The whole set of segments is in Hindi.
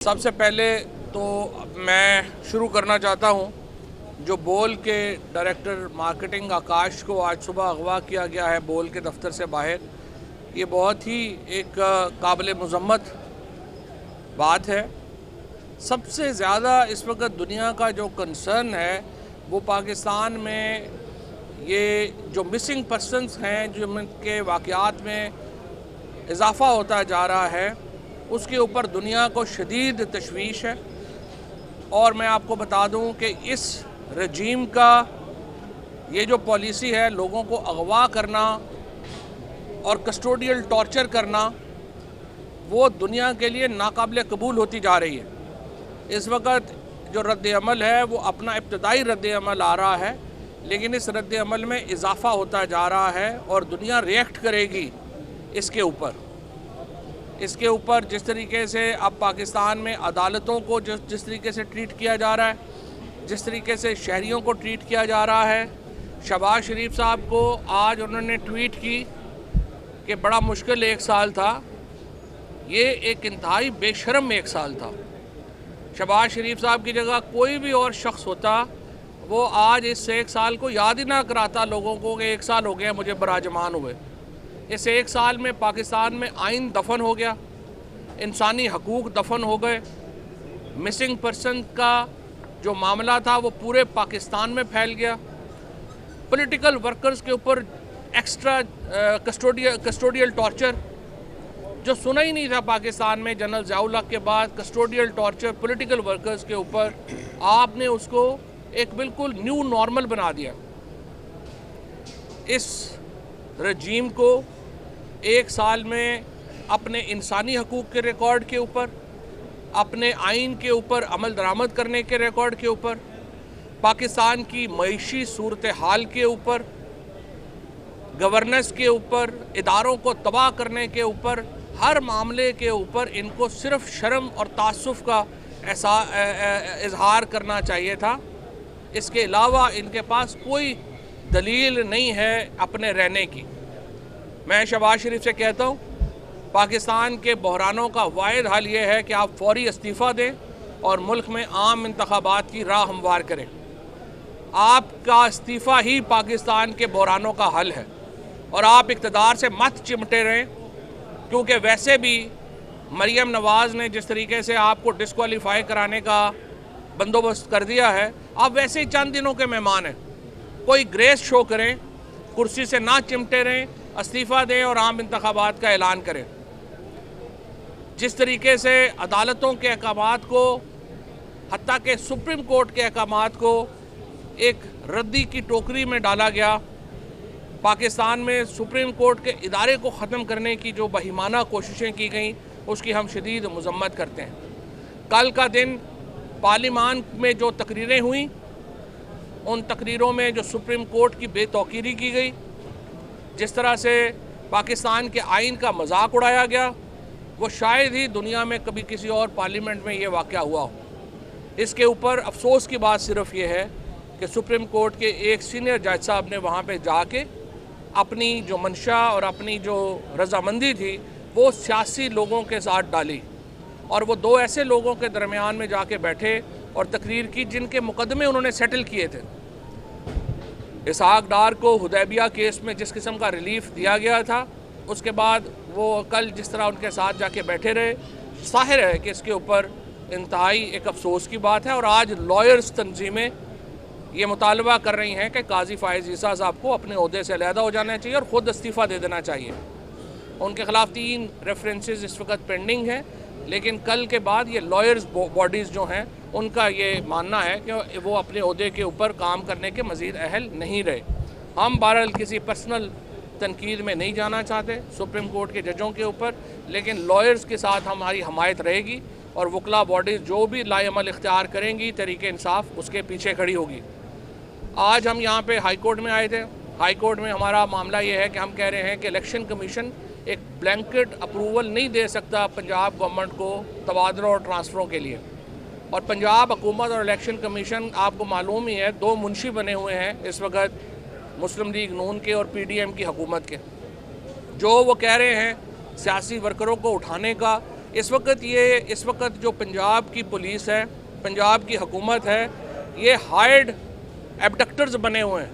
सबसे पहले तो मैं शुरू करना चाहता हूं, जो बोल के डायरेक्टर मार्केटिंग आकाश को आज सुबह अगवा किया गया है बोल के दफ्तर से बाहर, ये बहुत ही एक काबिल मज़म्मत बात है। सबसे ज़्यादा इस वक्त दुनिया का जो कंसर्न है वो पाकिस्तान में ये जो मिसिंग पर्सनस हैं, जो उनके वाक़यात में इजाफ़ा होता जा रहा है, उसके ऊपर दुनिया को शदीद तशवीश है। और मैं आपको बता दूं कि इस रजीम का ये जो पॉलिसी है, लोगों को अगवा करना और कस्टोडियल टॉर्चर करना, वो दुनिया के लिए नाकाबिल कबूल होती जा रही है। इस वक्त जो रद्द-ए-अमल है वो अपना इब्तदाई रद्द-ए-अमल आ रहा है, लेकिन इस रद्द-ए-अमल में इजाफ़ा होता जा रहा है और दुनिया रिएक्ट करेगी इसके ऊपर जिस तरीके से अब पाकिस्तान में अदालतों को जिस तरीके से ट्रीट किया जा रहा है, जिस तरीके से शहरियों को ट्रीट किया जा रहा है। शहबाज शरीफ साहब को आज उन्होंने ट्वीट की कि बड़ा मुश्किल 1 साल था, ये एक इंतहाई बेशर्म 1 साल था। शहबाज शरीफ साहब की जगह कोई भी और शख्स होता, वो आज इस 1 साल को याद ही ना कराता लोगों को कि 1 साल हो गया मुझे बराजमान हुए। इस 1 साल में पाकिस्तान में आइन दफन हो गया, इंसानी हकूक़ दफन हो गए, मिसिंग पर्सन का जो मामला था वो पूरे पाकिस्तान में फैल गया। पॉलिटिकल वर्कर्स के ऊपर एक्स्ट्रा कस्टोडियल टॉर्चर जो सुना ही नहीं था पाकिस्तान में जनरल ज़ियाउल हक के बाद। कस्टोडियल टॉर्चर पॉलिटिकल वर्कर्स के ऊपर आपने उसको एक बिल्कुल न्यू नॉर्मल बना दिया। इस रजीम को 1 साल में अपने इंसानी हकूक़ के रिकॉर्ड के ऊपर, अपने आइन के ऊपर अमल दरामद करने के रिकॉर्ड के ऊपर, पाकिस्तान की मईशी सूरत हाल के ऊपर, गवर्नेंस के ऊपर, इदारों को तबाह करने के ऊपर, हर मामले के ऊपर इनको सिर्फ शर्म और तासुफ़ का इजहार करना चाहिए था। इसके अलावा इनके पास कोई दलील नहीं है अपने रहने की। मैं शहबाज शरीफ से कहता हूँ, पाकिस्तान के बहरानों का वाहिद हल ये है कि आप फौरी इस्तीफ़ा दें और मुल्क में आम इंतखाबात की राह हमवार करें। आपका इस्तीफ़ा ही पाकिस्तान के बहरानों का हल है और आप इक़्तिदार से मत चिमटे रहें, क्योंकि वैसे भी मरियम नवाज़ ने जिस तरीके से आपको डिस्क्वालीफाई कराने का बंदोबस्त कर दिया है, आप वैसे ही चंद दिनों के मेहमान हैं। कोई ग्रेस शो करें, कुर्सी से ना चिमटे रहें, इस्तीफ़ा दें और आम इंतखाबात का ऐलान करें। जिस तरीके से अदालतों के अहकामात को, हत्ता के सुप्रीम कोर्ट के अहकामात को एक रद्दी की टोकरी में डाला गया, पाकिस्तान में सुप्रीम कोर्ट के इदारे को ख़त्म करने की जो बहिमाना कोशिशें की गई, उसकी हम शदीद मज़म्मत करते हैं। कल का दिन पार्लिमान में जो तकरीरें हुई, उन तकरीरों में जो सुप्रीम कोर्ट की बेतौकीरी की गई, जिस तरह से पाकिस्तान के आइन का मजाक उड़ाया गया, वो शायद ही दुनिया में कभी किसी और पार्लियामेंट में ये वाक़या हुआ हो। इसके ऊपर अफसोस की बात सिर्फ ये है कि सुप्रीम कोर्ट के एक सीनियर जज साहब ने वहाँ पे जाके अपनी जो मंशा और अपनी जो रजामंदी थी वो सियासी लोगों के साथ डाली और वो 2 ऐसे लोगों के दरमियान में जाके बैठे और तकरीर की जिनके मुकदमे उन्होंने सेटल किए थे। इसहाक डार को हुदैबिया केस में जिस किस्म का रिलीफ दिया गया था, उसके बाद वो कल जिस तरह उनके साथ जाके बैठे रहे, ज़ाहिर है कि इसके ऊपर इंतहाई एक अफसोस की बात है। और आज लॉयर्स तंजीमें ये मुतालबा कर रही हैं कि काजी फ़ाइज़ ईसा साहब को अपने ओहदे से अलहदा हो जाना चाहिए और ख़ुद इस्तीफ़ा दे देना चाहिए। उनके ख़िलाफ़ 3 रेफरेंसेस इस वक्त पेंडिंग हैं, लेकिन कल के बाद ये लॉयर्स बॉडीज़ जो हैं उनका ये मानना है कि वो अपने ओहदे के ऊपर काम करने के मज़ीद अहल नहीं रहे। हम बहरहाल किसी पर्सनल तनकीद में नहीं जाना चाहते सुप्रीम कोर्ट के जजों के ऊपर, लेकिन लॉयर्स के साथ हमारी हमायत रहेगी और वकला बॉडीज़ जो भी लाएअमल इख्तियार करेंगी, तरीक़े इंसाफ उसके पीछे खड़ी होगी। आज हम यहाँ पे हाई कोर्ट में आए थे। हाई कोर्ट में हमारा मामला ये है कि हम कह रहे हैं कि इलेक्शन कमीशन एक ब्लैंकेट अप्रूवल नहीं दे सकता पंजाब गवर्नमेंट को तबादलों और ट्रांसफ़रों के लिए। और पंजाब हुकूमत और इलेक्शन कमीशन, आपको मालूम ही है, 2 मुंशी बने हुए हैं इस वक्त मुस्लिम लीग नून के और PDM की हुकूमत के। जो वो कह रहे हैं सियासी वर्करों को उठाने का इस वक्त जो पंजाब की पुलिस है, पंजाब की हुकूमत है, ये हायर्ड एबडक्टर्स बने हुए हैं।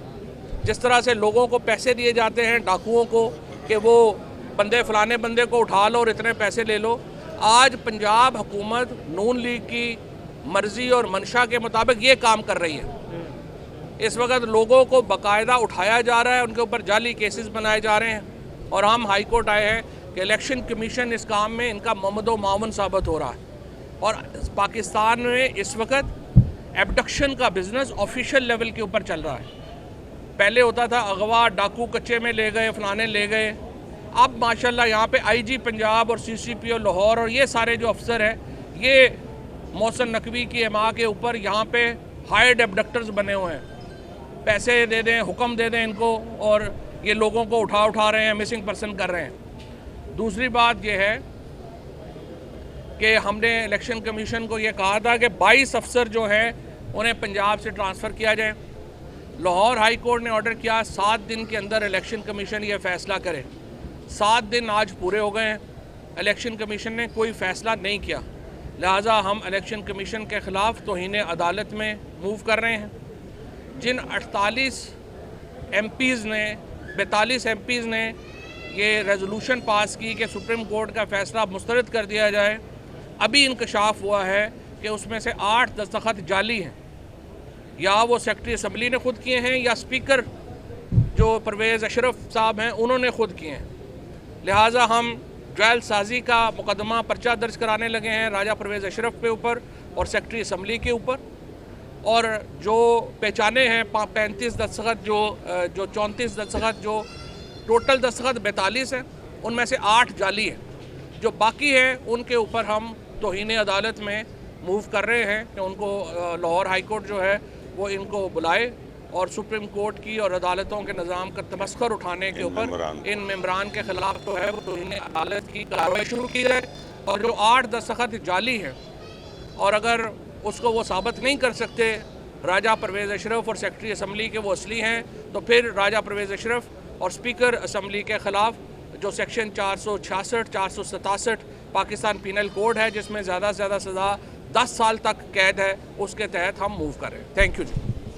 जिस तरह से लोगों को पैसे दिए जाते हैं डाकुओं को कि वो फलाने बंदे को उठा लो और इतने पैसे ले लो, आज पंजाब हुकूमत नून लीग की मर्ज़ी और मंशा के मुताबिक ये काम कर रही है। इस वक्त लोगों को बाकायदा उठाया जा रहा है, उनके ऊपर जाली केसेस बनाए जा रहे हैं और हम हाई कोर्ट आए हैं कि इलेक्शन कमीशन इस काम में इनका ममदो मावन साबित हो रहा है। और पाकिस्तान में इस वक्त एबडक्शन का बिज़नेस ऑफिशियल लेवल के ऊपर चल रहा है। पहले होता था अगवा, डाकू कच्चे में ले गए, फलाने ले गए। अब माशाल्लाह यहाँ पे आईजी पंजाब और CCPO लाहौर और ये सारे जो अफसर हैं, ये मोहसिन नकवी की एमा के ऊपर यहाँ पे हायर्ड एबडक्टर्स बने हुए हैं। पैसे दे दें, हुक्म दे दें इनको और ये लोगों को उठा रहे हैं, मिसिंग पर्सन कर रहे हैं। दूसरी बात ये है कि हमने इलेक्शन कमीशन को ये कहा था कि 22 अफसर जो हैं उन्हें पंजाब से ट्रांसफ़र किया जाए। लाहौर हाई कोर्ट ने ऑर्डर किया 7 दिन के अंदर इलेक्शन कमीशन ये फ़ैसला करे। 7 दिन आज पूरे हो गए हैं, इलेक्शन कमीशन ने कोई फ़ैसला नहीं किया। लिहाजा हम इलेक्शन कमीशन के ख़िलाफ़ तौहीन अदालत में मूव कर रहे हैं। जिन 42 MPs ने ये रेजोल्यूशन पास की कि सुप्रीम कोर्ट का फ़ैसला मुस्तरद कर दिया जाए, अभी इंकशाफ हुआ है कि उसमें से 8 दस्तखत जाली हैं। या वो सेक्रेटरी असम्बली ने ख़ुद किए हैं या स्पीकर जो परवेज़ अशरफ साहब हैं उन्होंने ख़ुद किए हैं। लिहाजा हम जायल साजी का मुकदमा पर्चा दर्ज कराने लगे हैं राजा परवेज़ अशरफ के ऊपर और सेक्रेटरी असम्बली के ऊपर। और जो पहचाने हैं 35 दस्तखत जो 34 दस्तखत जो टोटल दस्तखत 42 हैं, उनमें से 8 जाली हैं। जो बाकी हैं उनके ऊपर हम तौहीन अदालत में मूव कर रहे हैं कि उनको लाहौर हाई कोर्ट जो है वो इनको बुलाए और सुप्रीम कोर्ट की और अदालतों के निज़ाम का तमस्खुर उठाने के ऊपर इन मेम्बरान के ख़िलाफ़ जो है वो तौहीन अदालत की कार्रवाई शुरू की जाए। और जो 8 दस्तखत जाली हैं और अगर उसको वो साबित नहीं कर सकते राजा परवेज़ अशरफ और सेक्रेटरी असम्बली के वो असली हैं, तो फिर राजा परवेज़ अशरफ और स्पीकर असम्बली के ख़िलाफ़ जो सेक्शन 466, 467 पाकिस्तान पीनल कोड है जिसमें ज़्यादा से ज़्यादा सज़ा 10 साल तक कैद है, उसके तहत हम मूव कर रहे हैं। Thank you ji.